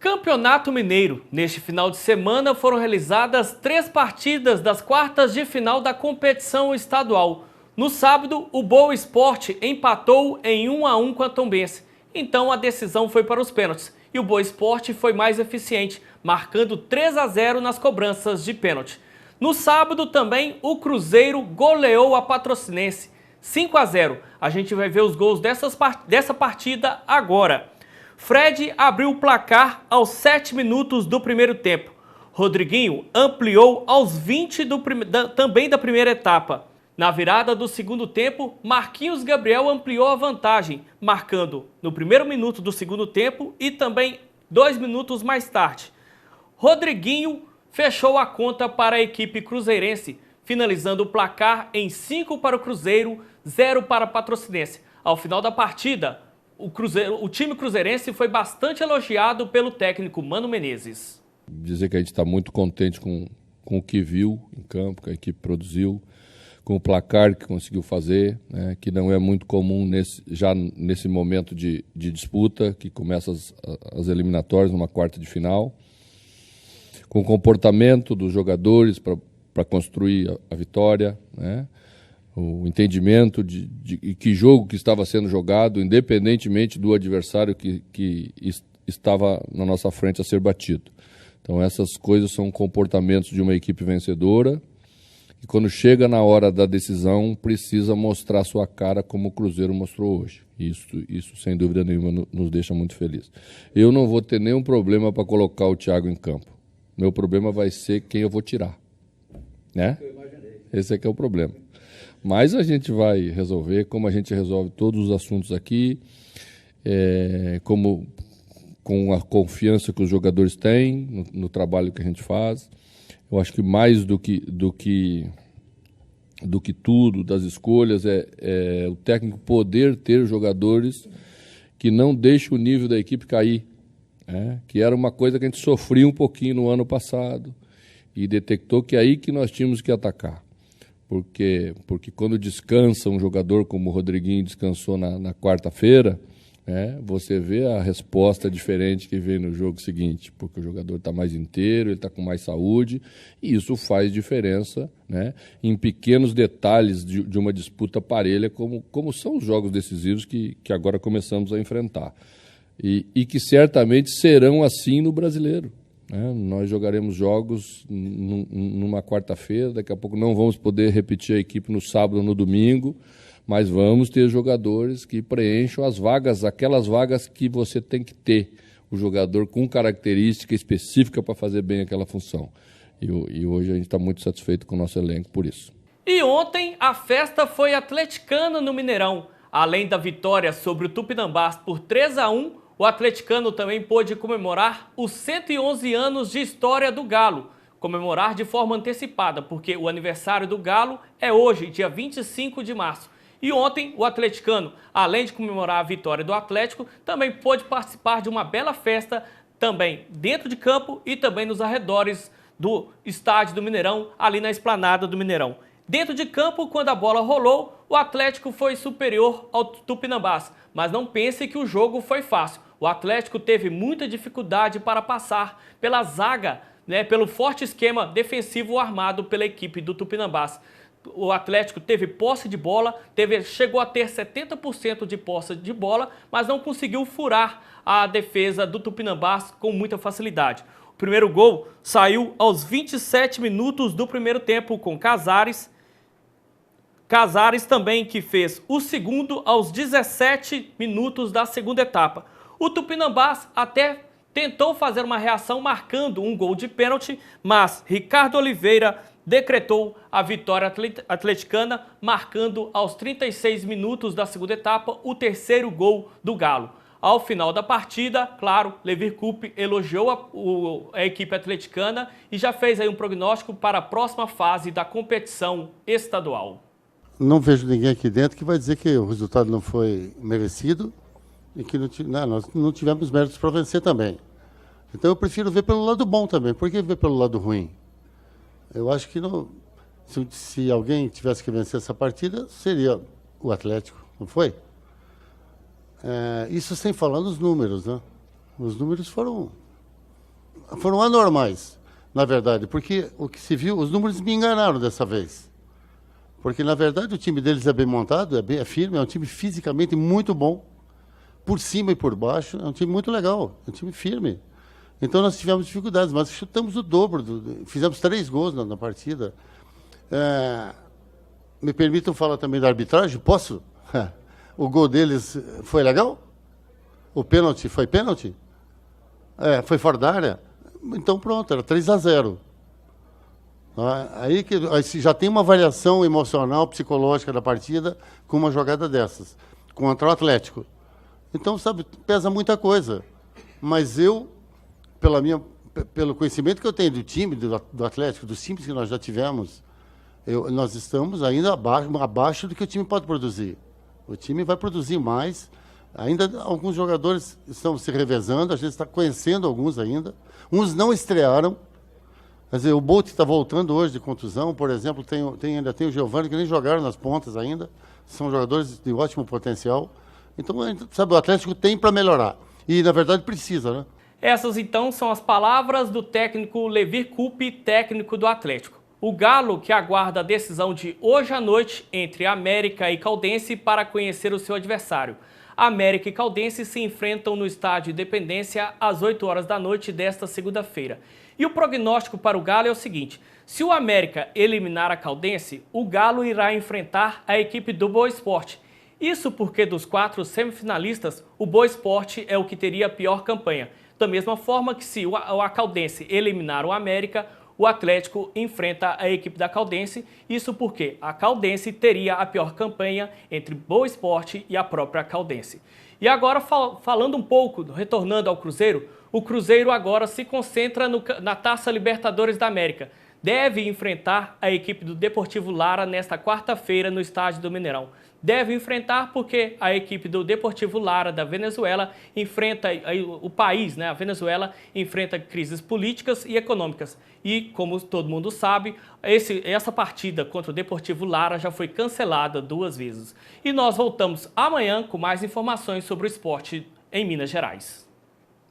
Campeonato Mineiro. Neste final de semana foram realizadas 3 partidas das quartas de final da competição estadual. No sábado, o Boa Esporte empatou em 1-1 com a Tombense. Então a decisão foi para os pênaltis e o Boa Esporte foi mais eficiente, marcando 3-0 nas cobranças de pênalti. No sábado também o Cruzeiro goleou a Patrocinense 5-0. A gente vai ver os gols dessa partida agora. Fred abriu o placar aos 7 minutos do primeiro tempo. Rodriguinho ampliou aos 20 também da primeira etapa. Na virada do segundo tempo, Marquinhos Gabriel ampliou a vantagem, marcando no primeiro minuto do segundo tempo e também 2 minutos mais tarde. Rodriguinho fechou a conta para a equipe cruzeirense, finalizando o placar em 5 para o Cruzeiro, 0 para a Patrocinense. Ao final da partida, o time cruzeirense foi bastante elogiado pelo técnico Mano Menezes. Dizer que a gente está muito contente com o que viu em campo, que a equipe produziu, com o placar que conseguiu fazer, né, que não é muito comum já nesse momento de disputa, que começa as eliminatórias numa quarta de final, com o comportamento dos jogadores para construir a vitória, né, o entendimento de que jogo que estava sendo jogado, independentemente do adversário que estava na nossa frente a ser batido. Então essas coisas são comportamentos de uma equipe vencedora, e quando chega na hora da decisão, precisa mostrar sua cara como o Cruzeiro mostrou hoje. Isso sem dúvida nenhuma, nos deixa muito felizes. Eu não vou ter nenhum problema para colocar o Thiago em campo. Meu problema vai ser quem eu vou tirar. Né? Esse é que é o problema. Mas a gente vai resolver, como a gente resolve todos os assuntos aqui, com a confiança que os jogadores têm no trabalho que a gente faz. Eu acho que mais do que tudo, das escolhas, é o técnico poder ter jogadores que não deixem o nível da equipe cair, que era uma coisa que a gente sofria um pouquinho no ano passado e detectou que é aí que nós tínhamos que atacar. Porque quando descansa um jogador como o Rodriguinho descansou na quarta-feira, você vê a resposta diferente que vem no jogo seguinte, porque o jogador está mais inteiro, ele está com mais saúde, e isso faz diferença, né, em pequenos detalhes de uma disputa parelha, como são os jogos decisivos que agora começamos a enfrentar. E que certamente serão assim no Brasileiro. Nós jogaremos jogos numa quarta-feira, daqui a pouco não vamos poder repetir a equipe no sábado ou no domingo, mas vamos ter jogadores que preencham as vagas, aquelas vagas que você tem que ter, o jogador com característica específica para fazer bem aquela função. E hoje a gente está muito satisfeito com o nosso elenco por isso. E ontem a festa foi atleticana no Mineirão. Além da vitória sobre o Tupinambás por 3-1, o atleticano também pôde comemorar os 111 anos de história do Galo. Comemorar de forma antecipada, porque o aniversário do Galo é hoje, dia 25 de março. E ontem, o atleticano, além de comemorar a vitória do Atlético, também pôde participar de uma bela festa, também dentro de campo e também nos arredores do estádio do Mineirão, ali na esplanada do Mineirão. Dentro de campo, quando a bola rolou, o Atlético foi superior ao Tupinambás, mas não pense que o jogo foi fácil. O Atlético teve muita dificuldade para passar pela zaga, pelo forte esquema defensivo armado pela equipe do Tupinambás. O Atlético teve posse de bola, chegou a ter 70% de posse de bola, mas não conseguiu furar a defesa do Tupinambás com muita facilidade. O primeiro gol saiu aos 27 minutos do primeiro tempo com Casares. Casares também que fez o segundo aos 17 minutos da segunda etapa. O Tupinambás até tentou fazer uma reação marcando um gol de pênalti, mas Ricardo Oliveira decretou a vitória atleticana, marcando aos 36 minutos da segunda etapa o terceiro gol do Galo. Ao final da partida, claro, Levir Coupe elogiou a equipe atleticana e já fez aí um prognóstico para a próxima fase da competição estadual. Não vejo ninguém aqui dentro que vai dizer que o resultado não foi merecido e que nós não tivemos méritos para vencer também. Então eu prefiro ver pelo lado bom também. Por que ver pelo lado ruim? Eu acho que se alguém tivesse que vencer essa partida, seria o Atlético, não foi? Isso sem falar nos números, né? Os números foram foram anormais, na verdade, porque o que se viu, os números me enganaram dessa vez. Porque, na verdade, o time deles é bem montado, é firme, é um time fisicamente muito bom, por cima e por baixo, é um time muito legal, é um time firme. Então, nós tivemos dificuldades, mas chutamos o dobro, fizemos 3 gols na partida. Me permitam falar também da arbitragem? Posso? O gol deles foi legal? O pênalti foi pênalti? Foi fora da área? Então pronto, era 3-0. Aí já tem uma variação emocional, psicológica da partida com uma jogada dessas, contra o Atlético. Então, sabe, pesa muita coisa. Mas eu, pelo conhecimento que eu tenho do time, do Atlético, dos times que nós já tivemos, nós estamos ainda abaixo do que o time pode produzir. O time vai produzir mais. Ainda alguns jogadores estão se revezando, a gente está conhecendo alguns ainda. Uns não estrearam. Quer dizer, o Bolt está voltando hoje de contusão, por exemplo, ainda tem o Giovani, que nem jogaram nas pontas ainda. São jogadores de ótimo potencial. Então, sabe, o Atlético tem para melhorar. E, na verdade, precisa, né? Essas, então, são as palavras do técnico Levir Coupe, técnico do Atlético. O Galo, que aguarda a decisão de hoje à noite entre América e Caldense para conhecer o seu adversário. América e Caldense se enfrentam no estádio Independência às 8 horas da noite desta segunda-feira. E o prognóstico para o Galo é o seguinte: se o América eliminar a Caldense, o Galo irá enfrentar a equipe do Boa Esporte. Isso porque dos 4 semifinalistas, o Boa Esporte é o que teria a pior campanha. Da mesma forma que se a Caldense eliminar o América, o Atlético enfrenta a equipe da Caldense. Isso porque a Caldense teria a pior campanha entre Boa Esporte e a própria Caldense. E agora, falando um pouco, retornando ao Cruzeiro, o Cruzeiro agora se concentra na Taça Libertadores da América. Deve enfrentar a equipe do Deportivo Lara nesta quarta-feira no estádio do Mineirão. Deve enfrentar porque a equipe do Deportivo Lara da Venezuela enfrenta, o país, né, a Venezuela, enfrenta crises políticas e econômicas. E, como todo mundo sabe, essa partida contra o Deportivo Lara já foi cancelada 2 vezes. E nós voltamos amanhã com mais informações sobre o esporte em Minas Gerais.